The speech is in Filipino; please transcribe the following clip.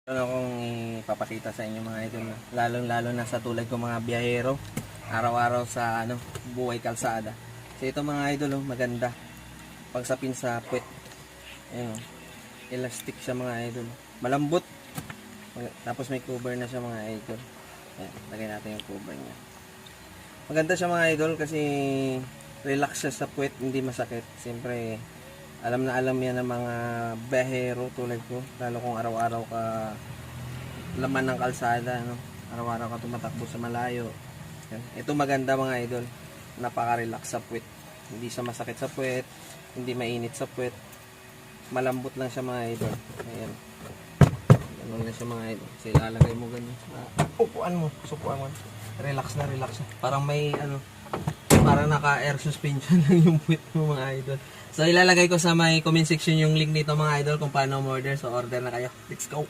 Ano akong ipapakita sa inyo mga idol, lalo na sa tulad ko mga biyahero, araw-araw sa buhay kalsada. So ito mga idol, maganda. Pagsapin sa puwet. Ayun, elastic siya mga idol. Malambot. Tapos may cover na siya mga idol. Ayan, lagay natin yung cover niya. Maganda siya mga idol kasi relax siya sa puwet, hindi masakit. Siyempre, alam na alam yan ng mga biyahero tulad ko, lalo kung araw-araw ka laman ng kalsada, araw-araw ka tumatakbo sa malayo. Yan. Ito maganda mga idol, napaka-relax sa puwet, hindi siya masakit sa puwet, hindi mainit sa puwet, malambot lang siya mga idol. Ayan, ganun na siya mga idol. So ilalagay mo ganyan sa upuan mo, relax na relax siya, parang may parang naka-air suspension lang yung puwet mo mga idol. So ilalagay ko sa may comment section yung link nito mga idol kung paano order. So order na kayo. Let's go!